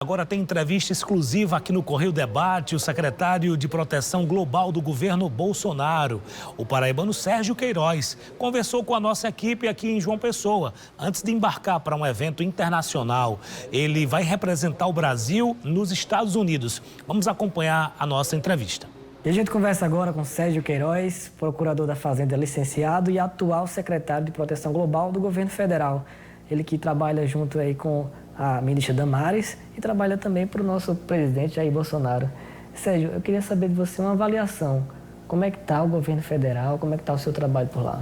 Agora tem entrevista exclusiva aqui no Correio Debate, o secretário de Proteção Global do governo Bolsonaro, o paraibano Sérgio Queiroz, conversou com a nossa equipe aqui em João Pessoa, antes de embarcar para um evento internacional. Ele vai representar o Brasil nos Estados Unidos. Vamos acompanhar a nossa entrevista. E a gente conversa agora com Sérgio Queiroz, procurador da Fazenda licenciado e atual secretário de Proteção Global do governo federal. Ele que trabalha junto aí com a ministra Damares e trabalha também para o nosso presidente Jair Bolsonaro. Sérgio, eu queria saber de você uma avaliação. Como é que está o governo federal? Como é que está o seu trabalho por lá?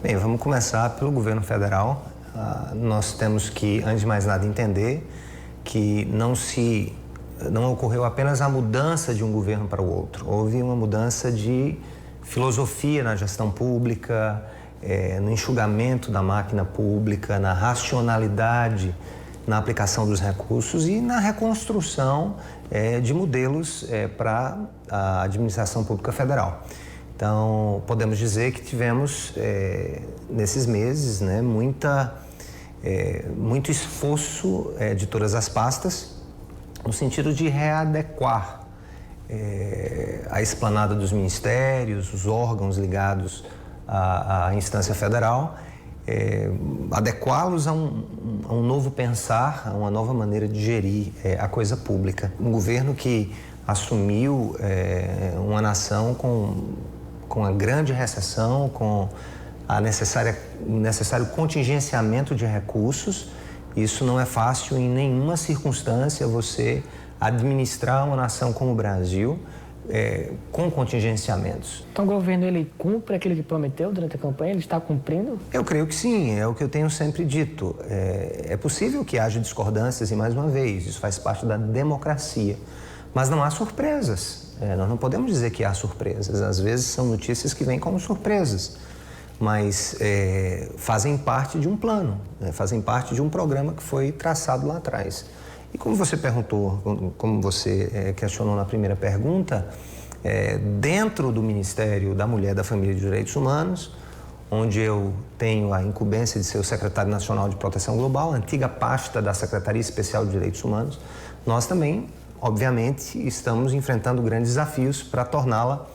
Bem, vamos começar pelo governo federal. Nós temos que, antes de mais nada, entender que não ocorreu apenas a mudança de um governo para o outro. Houve uma mudança de filosofia na gestão pública, no enxugamento da máquina pública, na racionalidade na aplicação dos recursos e na reconstrução de modelos para a administração pública federal. Então, podemos dizer que tivemos, nesses meses, muito esforço de todas as pastas no sentido de readequar a esplanada dos ministérios, os órgãos ligados à instância federal, adequá-los a um novo pensar, a uma nova maneira de gerir a coisa pública. Um governo que assumiu uma nação com a grande recessão, com o necessário contingenciamento de recursos. Isso não é fácil em nenhuma circunstância, você administrar uma nação como o Brasil com contingenciamentos. Então o governo ele cumpre aquilo que prometeu durante a campanha? Ele está cumprindo? Eu creio que sim, é o que eu tenho sempre dito. É possível que haja discordâncias e, mais uma vez, isso faz parte da democracia. Mas não há surpresas. Nós não podemos dizer que há surpresas. Às vezes são notícias que vêm como surpresas, mas fazem parte de um plano, fazem parte de um programa que foi traçado lá atrás. E como você perguntou, como você questionou na primeira pergunta, dentro do Ministério da Mulher, da Família e dos Direitos Humanos, onde eu tenho a incumbência de ser o secretário nacional de Proteção Global, a antiga pasta da Secretaria Especial de Direitos Humanos, nós também, obviamente, estamos enfrentando grandes desafios para torná-la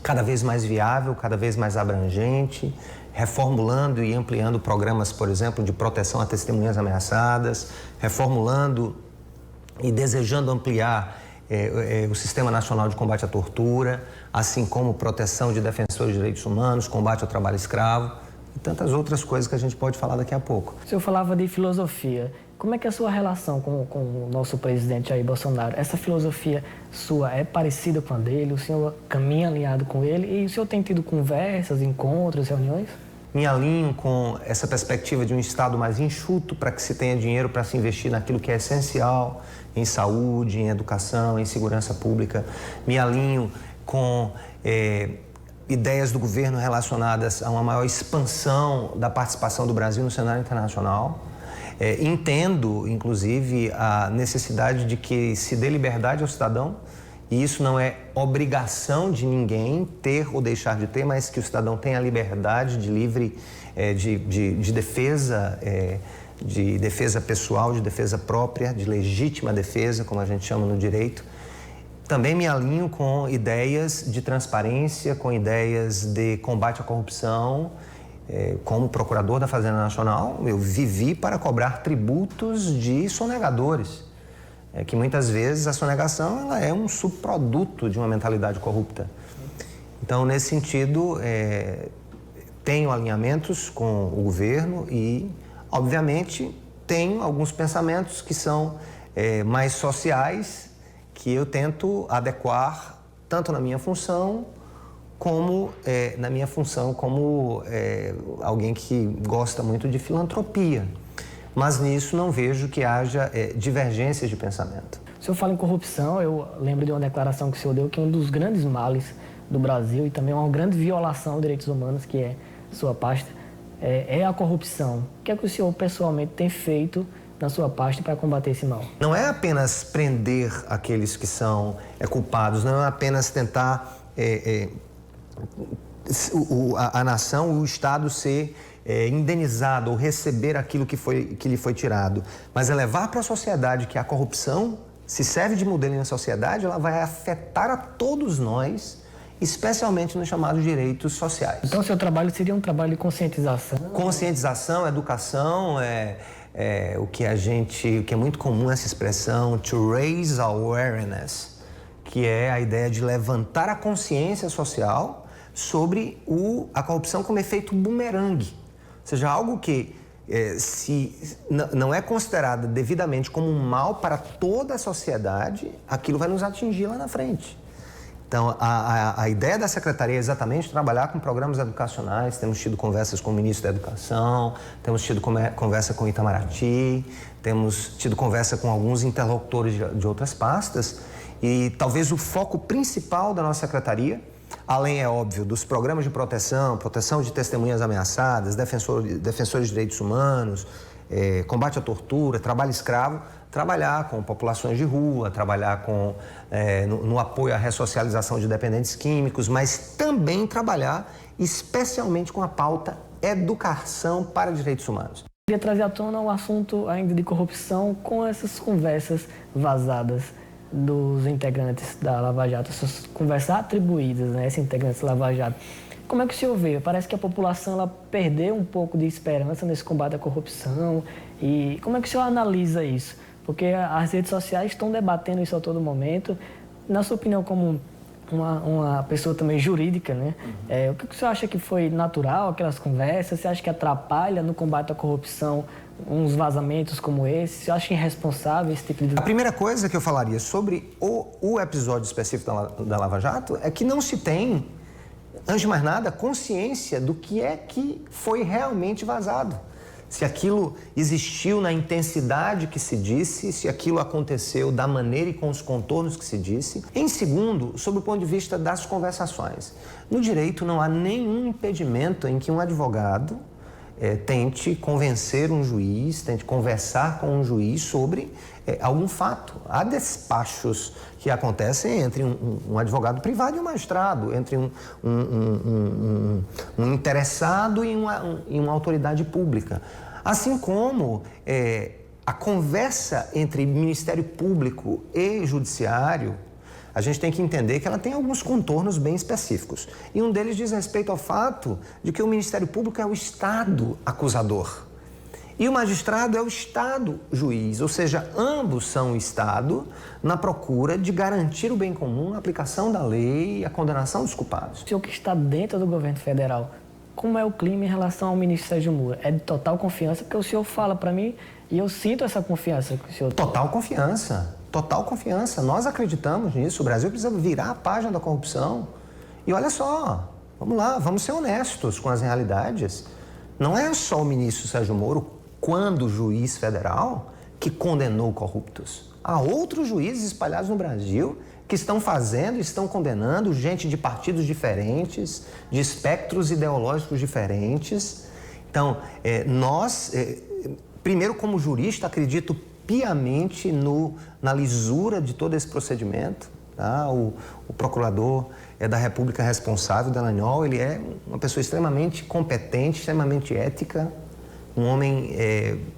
cada vez mais viável, cada vez mais abrangente, reformulando e ampliando programas, por exemplo, de proteção a testemunhas ameaçadas, reformulando e desejando ampliar o Sistema Nacional de Combate à Tortura, assim como proteção de defensores de direitos humanos, combate ao trabalho escravo e tantas outras coisas que a gente pode falar daqui a pouco. O senhor falava de filosofia. Como é que é a sua relação com o nosso presidente Jair Bolsonaro? Essa filosofia sua é parecida com a dele? O senhor caminha alinhado com ele? E o senhor tem tido conversas, encontros, reuniões? Me alinho com essa perspectiva de um Estado mais enxuto para que se tenha dinheiro para se investir naquilo que é essencial, em saúde, em educação, em segurança pública. Me alinho com ideias do governo relacionadas a uma maior expansão da participação do Brasil no cenário internacional. Entendo, inclusive, a necessidade de que se dê liberdade ao cidadão, e isso não é obrigação de ninguém ter ou deixar de ter, mas que o cidadão tenha a liberdade de livre, de defesa, de defesa pessoal, de defesa própria, de legítima defesa, como a gente chama no direito. Também me alinho com ideias de transparência, com ideias de combate à corrupção. Como procurador da Fazenda Nacional, eu vivi para cobrar tributos de sonegadores, que muitas vezes a sonegação ela é um subproduto de uma mentalidade corrupta. Então, nesse sentido, tenho alinhamentos com o governo e, obviamente, tenho alguns pensamentos que são mais sociais, que eu tento adequar tanto na minha função como na minha função como alguém que gosta muito de filantropia. Mas nisso não vejo que haja divergências de pensamento. O senhor fala em corrupção, eu lembro de uma declaração que o senhor deu que um dos grandes males do Brasil e também uma grande violação aos direitos humanos, que é sua pasta, é a corrupção. O que é que o senhor pessoalmente tem feito na sua pasta para combater esse mal? Não é apenas prender aqueles que são culpados, não é apenas tentar a nação, o Estado ser indenizado ou receber aquilo que lhe foi tirado, mas é levar para a sociedade que a corrupção, se serve de modelo na sociedade, ela vai afetar a todos nós, especialmente nos chamados direitos sociais. Então, o seu trabalho seria um trabalho de conscientização? Conscientização, educação, o que é muito comum essa expressão, to raise awareness, que é a ideia de levantar a consciência social sobre a corrupção como efeito bumerangue. Ou seja, algo que não é considerado devidamente como um mal para toda a sociedade, aquilo vai nos atingir lá na frente. Então, a ideia da Secretaria é exatamente trabalhar com programas educacionais. Temos tido conversas com o ministro da Educação, temos tido conversa com o Itamaraty, temos tido conversa com alguns interlocutores de outras pastas, e talvez o foco principal da nossa Secretaria, além, é óbvio, dos programas de proteção de testemunhas ameaçadas, defensores de direitos humanos, combate à tortura, trabalho escravo, trabalhar com populações de rua, trabalhar no apoio à ressocialização de dependentes químicos, mas também trabalhar especialmente com a pauta educação para direitos humanos. Eu queria trazer à tona o assunto ainda de corrupção com essas conversas vazadas dos integrantes da Lava Jato, essas conversas atribuídas, né, esses integrantes da Lava Jato. Como é que o senhor vê? Parece que a população ela perdeu um pouco de esperança nesse combate à corrupção. E como é que o senhor analisa isso? Porque as redes sociais estão debatendo isso a todo momento. Na sua opinião, como uma pessoa também jurídica, né? O que o senhor acha que foi natural, aquelas conversas? Você acha que atrapalha no combate à corrupção uns vazamentos como esse? Você acha irresponsável esse tipo de... A primeira coisa que eu falaria sobre o episódio específico da Lava Jato é que não se tem, antes de mais nada, consciência do que é que foi realmente vazado. Se aquilo existiu na intensidade que se disse, se aquilo aconteceu da maneira e com os contornos que se disse. Em segundo, sob o ponto de vista das conversações. No direito não há nenhum impedimento em que um advogado tente convencer um juiz, tente conversar com um juiz sobre algum fato. Há despachos que acontecem entre um advogado privado e um magistrado, entre um interessado e uma autoridade pública. Assim como a conversa entre Ministério Público e Judiciário, a gente tem que entender que ela tem alguns contornos bem específicos. E um deles diz respeito ao fato de que o Ministério Público é o Estado acusador. E o magistrado é o Estado juiz, ou seja, ambos são o Estado na procura de garantir o bem comum, a aplicação da lei e a condenação dos culpados. O senhor que está dentro do governo federal, como é o clima em relação ao ministro Sérgio Moro? É de total confiança? Porque o senhor fala para mim e eu sinto essa confiança que o senhor tem. Total confiança. Total confiança. Nós acreditamos nisso. O Brasil precisa virar a página da corrupção. E olha só, vamos lá, vamos ser honestos com as realidades. Não é só o ministro Sérgio Moro, quando juiz federal, que condenou corruptos. Há outros juízes espalhados no Brasil que estão estão condenando gente de partidos diferentes, de espectros ideológicos diferentes. Então, primeiro, como jurista, acredito piamente na lisura de todo esse procedimento. Tá? O procurador da República responsável, Dallagnol, ele é uma pessoa extremamente competente, extremamente ética, um homem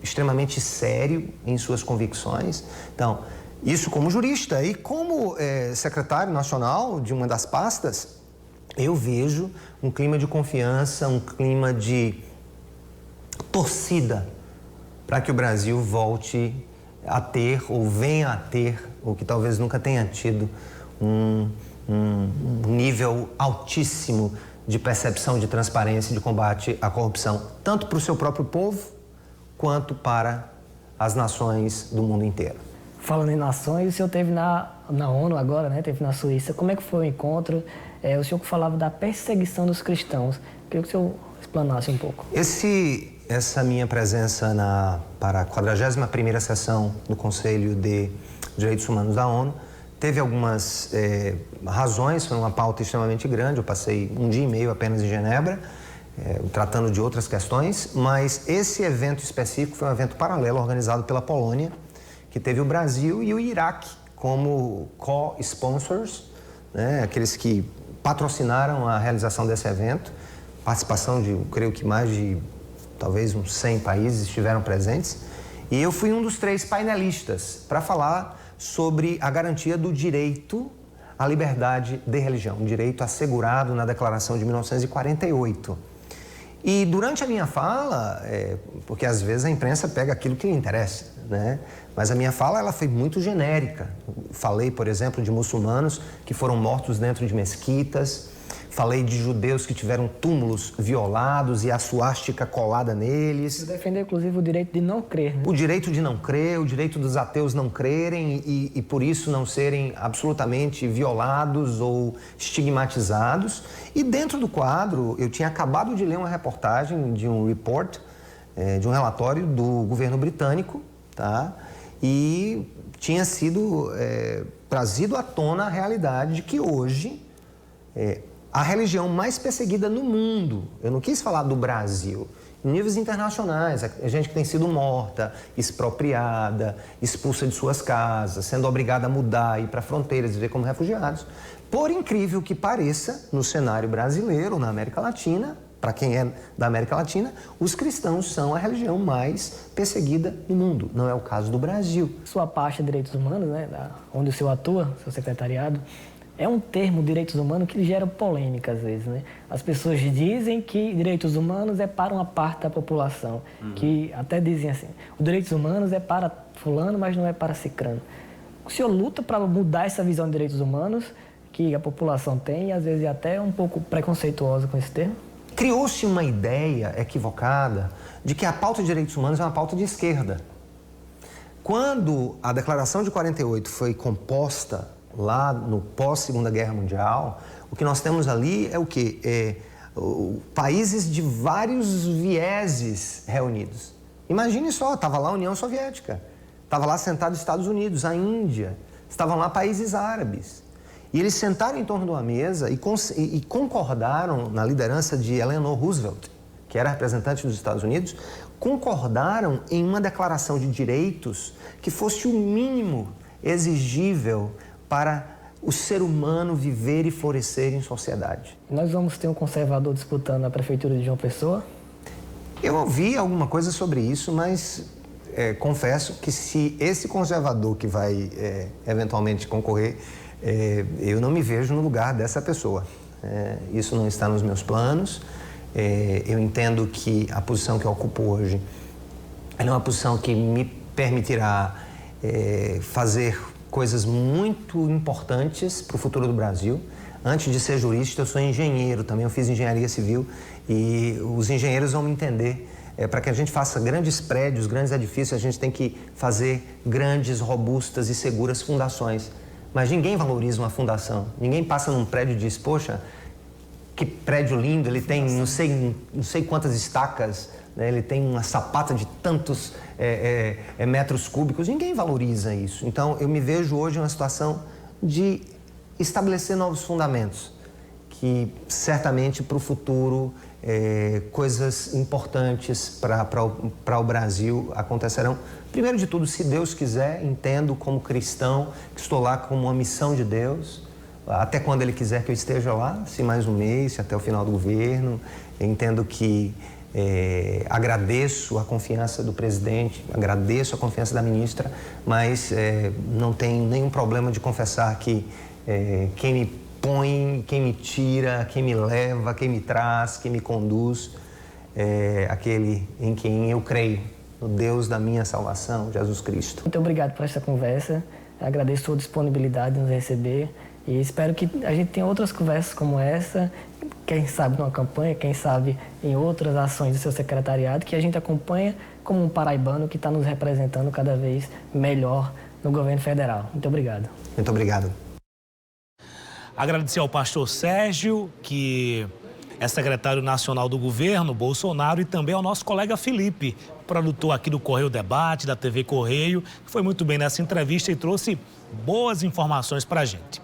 extremamente sério em suas convicções. Então, isso como jurista. E como secretário nacional de uma das pastas, eu vejo um clima de confiança, um clima de torcida para que o Brasil volte a ter, ou venha a ter, ou que talvez nunca tenha tido, um nível altíssimo de percepção de transparência e de combate à corrupção, tanto para o seu próprio povo, quanto para as nações do mundo inteiro. Falando em nações, o senhor esteve na ONU agora, né? Esteve na Suíça. Como é que foi o encontro? O senhor falava da perseguição dos cristãos. Queria que o senhor explanasse um pouco. Essa minha presença para a 41ª sessão do Conselho de Direitos Humanos da ONU teve algumas razões, foi uma pauta extremamente grande. Eu passei 1 dia e meio apenas em Genebra, tratando de outras questões, mas esse evento específico foi um evento paralelo organizado pela Polônia, que teve o Brasil e o Iraque como co-sponsors, né, aqueles que patrocinaram a realização desse evento, participação de, creio que mais de talvez uns 100 países estiveram presentes, e eu fui um dos 3 painelistas para falar sobre a garantia do direito à liberdade de religião, um direito assegurado na Declaração de 1948. E durante a minha fala, porque às vezes a imprensa pega aquilo que lhe interessa, né? Mas a minha fala ela foi muito genérica. Falei, por exemplo, de muçulmanos que foram mortos dentro de mesquitas. Falei de judeus que tiveram túmulos violados e a suástica colada neles. Defender, inclusive, o direito de não crer, né? O direito de não crer, o direito dos ateus não crerem e por isso não serem absolutamente violados ou estigmatizados. E dentro do quadro, eu tinha acabado de ler uma reportagem de um report, de um relatório do governo britânico, tá? E tinha sido trazido à tona a realidade de que hoje a religião mais perseguida no mundo, eu não quis falar do Brasil, em níveis internacionais, a gente que tem sido morta, expropriada, expulsa de suas casas, sendo obrigada a mudar, ir para fronteiras, viver como refugiados. Por incrível que pareça, no cenário brasileiro, na América Latina, para quem é da América Latina, os cristãos são a religião mais perseguida no mundo. Não é o caso do Brasil. Sua pasta de direitos humanos, né, onde o senhor atua, seu secretariado, é um termo, direitos humanos, que gera polêmica às vezes, né? As pessoas dizem que direitos humanos é para uma parte da população, que até dizem assim, os direitos humanos é para fulano, mas não é para cicrano. O senhor luta para mudar essa visão de direitos humanos que a população tem e às vezes é até um pouco preconceituosa com esse termo? Criou-se uma ideia equivocada de que a pauta de direitos humanos é uma pauta de esquerda. Quando a Declaração de 48 foi composta lá no pós-Segunda Guerra Mundial, o que nós temos ali é o quê? Países de vários vieses reunidos. Imagine só, estava lá a União Soviética, estava lá sentado os Estados Unidos, a Índia, estavam lá países árabes. E eles sentaram em torno de uma mesa e concordaram, na liderança de Eleanor Roosevelt, que era representante dos Estados Unidos, concordaram em uma declaração de direitos que fosse o mínimo exigível para o ser humano viver e florescer em sociedade. Nós vamos ter um conservador disputando a prefeitura de João Pessoa? Eu ouvi alguma coisa sobre isso, mas confesso que se esse conservador que vai eventualmente concorrer, eu não me vejo no lugar dessa pessoa. Isso não está nos meus planos. Eu entendo que a posição que eu ocupo hoje é uma posição que me permitirá fazer coisas muito importantes para o futuro do Brasil. Antes de ser jurista, eu sou engenheiro também, eu fiz engenharia civil e os engenheiros vão me entender. Para que a gente faça grandes prédios, grandes edifícios, a gente tem que fazer grandes, robustas e seguras fundações. Mas ninguém valoriza uma fundação. Ninguém passa num prédio e diz, poxa, que prédio lindo, ele tem não sei quantas estacas, né? Ele tem uma sapata de tantos metros cúbicos. Ninguém valoriza isso. Então, eu me vejo hoje em uma situação de estabelecer novos fundamentos, que certamente para o futuro coisas importantes para o Brasil acontecerão. Primeiro de tudo, se Deus quiser, entendo como cristão que estou lá como uma missão de Deus, até quando Ele quiser que eu esteja lá, se mais um mês, se até o final do governo. Eu entendo que agradeço a confiança do presidente, agradeço a confiança da ministra, mas não tenho nenhum problema de confessar que quem me põe, quem me tira, quem me leva, quem me traz, quem me conduz, aquele em quem eu creio, no Deus da minha salvação, Jesus Cristo. Muito obrigado por essa conversa, agradeço a sua disponibilidade de nos receber e espero que a gente tenha outras conversas como essa, quem sabe numa campanha, quem sabe em outras ações do seu secretariado, que a gente acompanha como um paraibano que está nos representando cada vez melhor no governo federal. Muito obrigado. Muito obrigado. Agradecer ao pastor Sérgio, que é secretário nacional do governo Bolsonaro, e também ao nosso colega Felipe, produtor aqui do Correio Debate, da TV Correio, que foi muito bem nessa entrevista e trouxe boas informações para a gente.